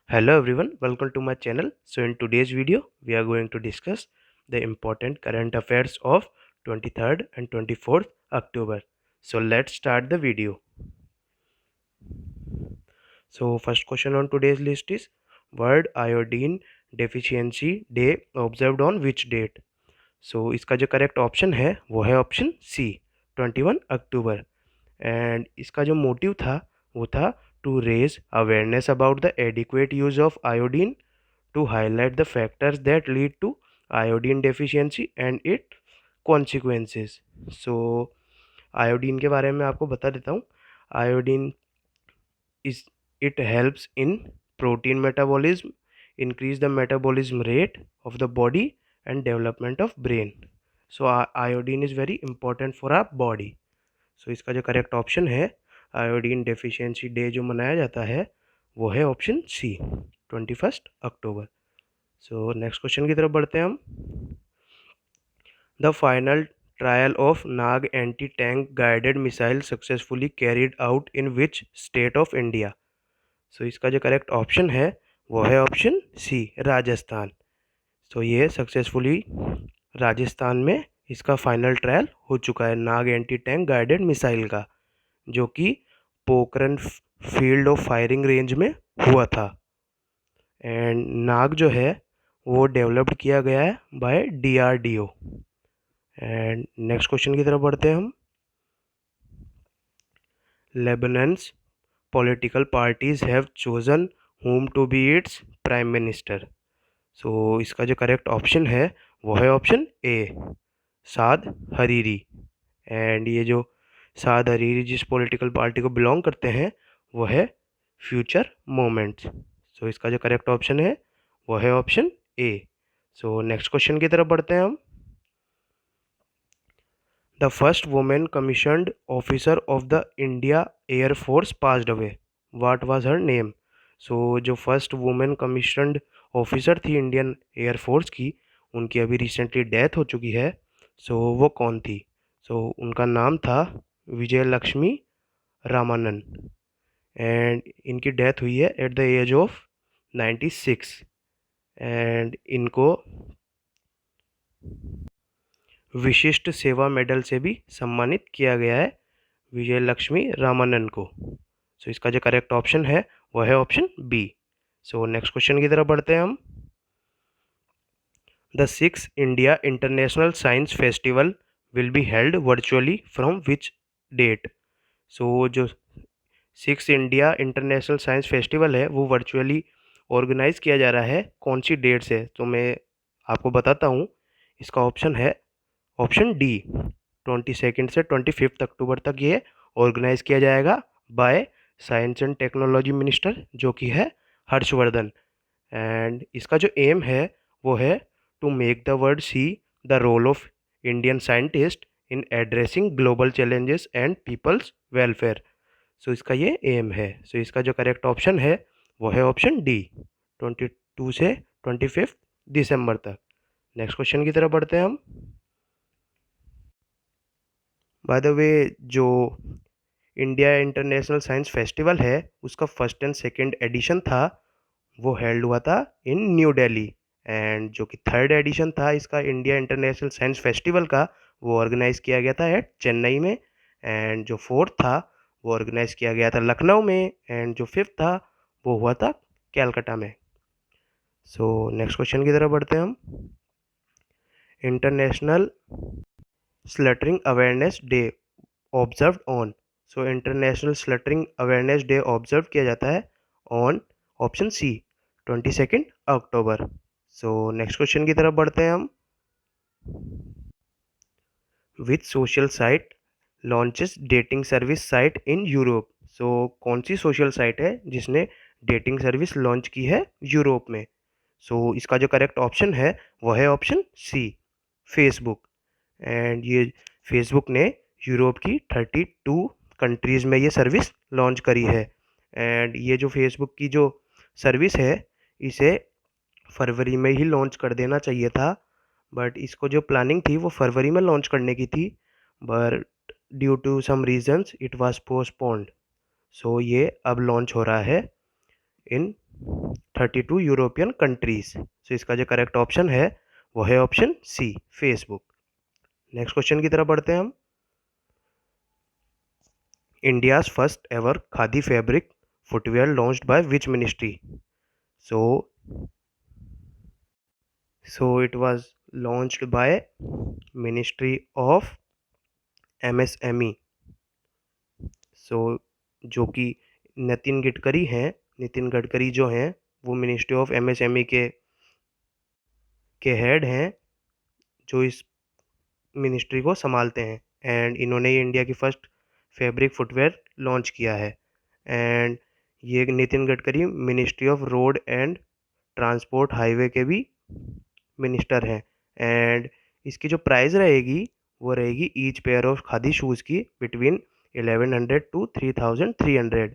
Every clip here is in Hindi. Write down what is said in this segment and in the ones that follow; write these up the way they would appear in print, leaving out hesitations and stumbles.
Hello everyone, welcome to my channel. So in today's video, we are going to discuss the important current affairs of 23rd and 24th October. So let's start the video. So first question on today's list is World Iodine Deficiency Day observed on which date? So इसका जो करेक्ट ऑप्शन है वो है ऑप्शन सी 21 अक्टूबर एंड इसका जो मोटिव था वो था to raise awareness about the adequate use of iodine to highlight the factors that lead to iodine deficiency and its consequences. So iodine के बारे में आपको बता देता हूँ. Iodine is it helps in protein metabolism, increase the metabolism rate of the body and development of brain. So iodine is very important for our body. So इसका जो करेक्ट ऑप्शन है आयोडीन डेफिशिएंसी डे जो मनाया जाता है वो है option c 21 October. So next question की तरफ बढ़ते हैं हम. The final trial of Nag anti tank guided missile successfully carried out in which state of India. So इसका जो करेक्ट ऑप्शन है वो है ऑप्शन सी राजस्थान. सो ये सक्सेसफुली राजस्थान में इसका फाइनल ट्रायल हो चुका है नाग एंटी टैंक गाइडेड मिसाइल का, जो कि Pokhran field of firing range में हुआ था. एंड नाग जो है वो डेवलप्ड किया गया है by DRDO. And next question की तरफ बढ़ते हैं हम. Lebanon's political parties have chosen whom to be its prime minister. So इसका जो करेक्ट ऑप्शन है वो है option A Saad Hariri. And ये जो साद हरीरी जिस पॉलिटिकल पार्टी को बिलोंग करते हैं वो है फ्यूचर मोमेंट्स. सो इसका जो करेक्ट ऑप्शन है वो है option a. So next question की तरफ बढ़ते हैं हम. The first women commissioned officer of the India air force passed away. What was her name. So जो फर्स्ट वुमेन कमीशन्ड ऑफिसर थी इंडियन एयर फोर्स की, उनकी अभी रिसेंटली डेथ हो चुकी है. सो वो कौन थी. सो उनका नाम था विजय लक्ष्मी रामानन एंड इनकी डेथ हुई है at the age of 96. And इनको विशिष्ट सेवा मेडल से भी सम्मानित किया गया है विजय लक्ष्मी रामानन को. सो इसका जो करेक्ट ऑप्शन है वो है option B. So next question की तरफ बढ़ते हैं हम. The 6th India international science festival will be held virtually from which date. So जो 6th India international science festival है वो वर्चुअली ऑर्गेनाइज किया जा रहा है कौन सी डेट से. तो मैं आपको बताता हूँ. इसका ऑप्शन है ऑप्शन डी 22 से 25 अक्टूबर तक ये ऑर्गेनाइज किया जाएगा by science and technology minister जो कि है हर्षवर्धन. एंड इसका जो एम है वो है to make the world see the role of Indian scientist in addressing global challenges and people's welfare. So इसका ये एम है. सो इसका जो करेक्ट ऑप्शन है वो है ऑप्शन डी 22 से 25 दिसंबर तक. नेक्स्ट क्वेश्चन की तरफ बढ़ते हैं हम. बाय द वे जो इंडिया इंटरनेशनल साइंस फेस्टिवल है उसका फर्स्ट एंड सेकंड एडिशन था वो हेल्ड हुआ था इन न्यू दिल्ली. एंड जो कि थर्ड एडिशन था इसका इंडिया इंटरनेशनल साइंस फेस्टिवल का वो ऑर्गेनाइज किया गया था एट चेन्नई में. एंड जो फोर्थ था वो ऑर्गेनाइज किया गया था लखनऊ में. एंड जो फिफ्थ था वो हुआ था कैलकाटा में. सो नेक्स्ट क्वेश्चन की तरफ बढ़ते हैं हम. International stuttering awareness day observed on. So international stuttering awareness day observe किया जाता है on option c 22 October. So next question की तरफ बढ़ते हैं हम. Which social site launches dating service site in Europe. So कौन सी सोशल साइट है जिसने डेटिंग सर्विस लॉन्च की है यूरोप में. सो इसका जो करेक्ट ऑप्शन है वो है ऑप्शन सी फेसबुक. एंड ये फेसबुक ने यूरोप की 32 कंट्रीज़ में ये सर्विस लॉन्च करी है. एंड ये जो फेसबुक की जो सर्विस है इसे फरवरी में ही लॉन्च कर देना चाहिए था, बट इसको जो प्लानिंग थी वो फरवरी में लॉन्च करने की थी, but due to some reasons it was postponed. So ये अब लॉन्च हो रहा है इन 32 यूरोपियन कंट्रीज। सो इसका जो करेक्ट ऑप्शन है वो है option C, Facebook. Next question की तरफ बढ़ते हैं हम। India's first ever khadi fabric footwear launched by which ministry? So it was launched by Ministry of MSME। So जो कि नितिन गडकरी जो हैं वो मिनिस्ट्री ऑफ MSME के हेड हैं, जो इस मिनिस्ट्री को संभालते हैं। एंड इन्होंने इंडिया की फर्स्ट फैब्रिक फुटवेयर लॉन्च किया है। एंड ये Nitin Gadkari ministry of road and transport highway के भी मिनिस्टर हैं। एंड इसकी जो प्राइस रहेगी वो रहेगी each pair of khadi shoes की between 1100 to 3300।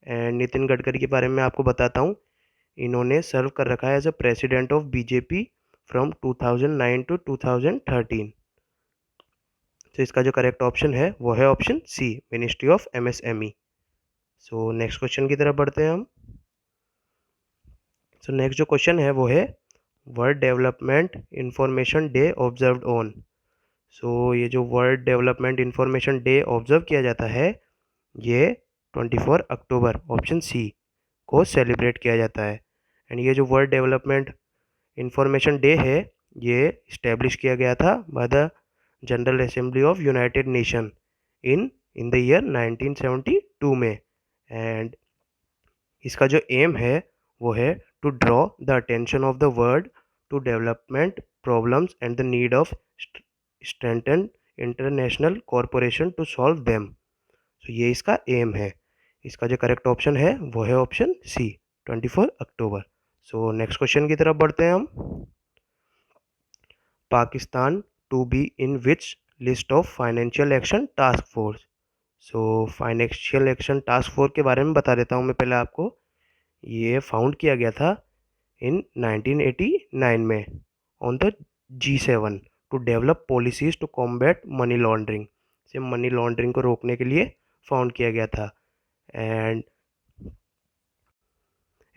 And Nitin Gadkari के बारे में आपको बताता हूँ, इन्होंने सर्व कर रखा है as a president of BJP from 2009 to 2013। तो इसका जो करेक्ट ऑप्शन है वो है option C, ministry of MSME। So next question की तरफ बढ़ते हैं हम। सो नेक्स्ट जो क्वेश्चन है वो है world development information day observed on. So ये जो world development information day observe किया जाता है ये 24 अक्टूबर ऑप्शन सी को सेलिब्रेट किया जाता है। एंड ये जो वर्ल्ड डेवलपमेंट इंफॉर्मेशन डे है ये इस्टेब्लिश किया गया था by the general assembly of United Nation in the year 1972 में। एंड इसका जो एम है वो है to draw the attention of the world to development problems and the need of strengthen international corporation to solve them. तो ये इसका एम है। इसका जो करेक्ट ऑप्शन है वो है option C, 24 October. So next question की तरफ बढ़ते हैं हम। Pakistan to be in which list of financial action task force? So financial action task force के बारे में बता देता हूँ मैं पहले आपको। ये फाउंड किया गया था इन 1989 में on the G7 to develop policies to combat money laundering. से मनी लॉन्ड्रिंग को रोकने के लिए फाउंड किया गया था। एंड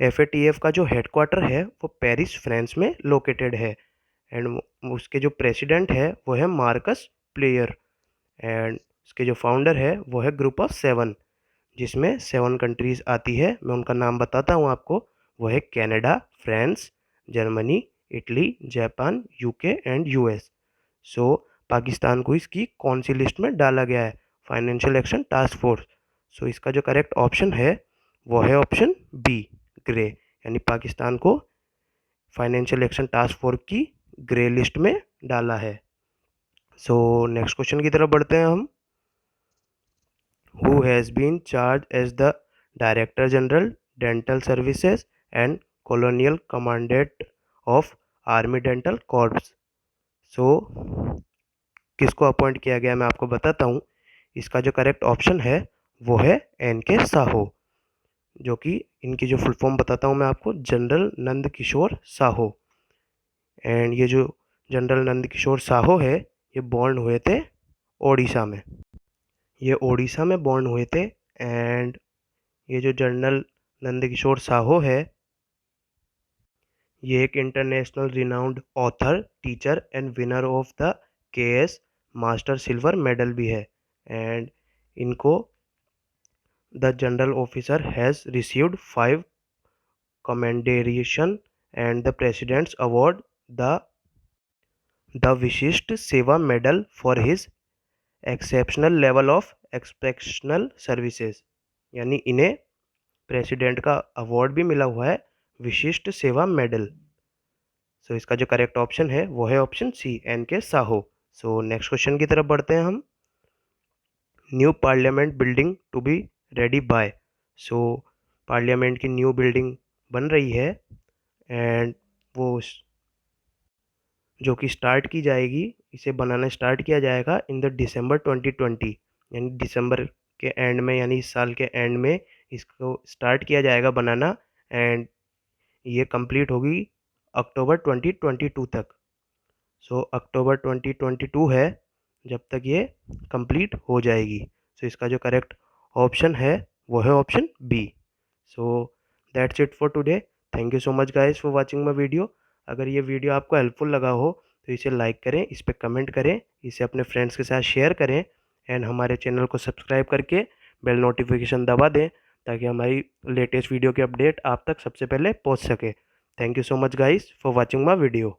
FATF का जो हेडक्वार्टर है वो पेरिस फ्रांस में लोकेटेड है। एंड उसके जो प्रेसिडेंट है वो है मार्कस प्लेयर। एंड उसके जो फाउंडर है वो है ग्रुप ऑफ 7, जिसमें 7 कंट्रीज़ आती है। मैं उनका नाम बताता हूँ आपको। वो है Canada, France, Germany, Italy, Japan, UK and US। So Pakistan को इसकी कौन सी लिस्ट में डाला गया है? Financial action task force. So इसका जो करेक्ट ऑप्शन है वो है ऑप्शन बी, ग्रे। यानी पाकिस्तान को फाइनेंशियल एक्शन टास्क फोर्स की ग्रे लिस्ट में डाला है। सो नेक्स्ट क्वेश्चन की तरफ बढ़ते हैं हम। Who has been charged as the Director General Dental Services and Colonial Commandant of Army Dental Corps? सो किसको अपॉइंट किया गया मैं आपको बताता हूँ। इसका जो करेक्ट ऑप्शन है वो है NK साहो, जो कि इनकी जो फुल फॉर्म बताता हूँ मैं आपको, जनरल नंद किशोर साहो। एंड ये जो जनरल नंद किशोर साहो है ये बॉर्न हुए थे ओडिशा में। ये ओडिशा में बॉर्न हुए थे। एंड ये जो जनरल नंदकिशोर साहो है ये एक international renowned author, teacher and winner of the KS master silver medal भी है। एंड इनको the general officer has received 5 commendation and the president's award the Vishisht Seva medal for his exceptional level of exceptional services. यानी इन्हें प्रेसिडेंट का अवार्ड भी मिला हुआ है, विशिष्ट सेवा मेडल। सो इसका जो करेक्ट ऑप्शन है वो है option C, NK Saho. So next question की तरफ बढ़ते हैं हम। New parliament building to be ready by. So parliament की न्यू बिल्डिंग बन रही है एंड वो जो कि स्टार्ट की जाएगी, इसे बनाना स्टार्ट किया जाएगा इन द दिसंबर 2020। यानी दिसंबर के एंड में, यानी इस साल के एंड में इसको स्टार्ट किया जाएगा बनाना। एंड ये कंप्लीट होगी अक्टूबर 2022 तक। सो अक्टूबर 2022 है जब तक ये कंप्लीट हो जाएगी। सो इसका जो करेक्ट ऑप्शन है वो है option B. So that's it for today. Thank you so much guys for watching my video. अगर ये वीडियो आपको हेल्पफुल लगा हो तो इसे लाइक करें, इस पे कमेंट करें, इसे अपने फ्रेंड्स के साथ शेयर करें एंड हमारे चैनल को सब्सक्राइब करके बेल नोटिफिकेशन दबा दें ताकि हमारी लेटेस्ट वीडियो की अपडेट आप तक सबसे पहले पहुंच सके। Thank you so much guys for watching my video.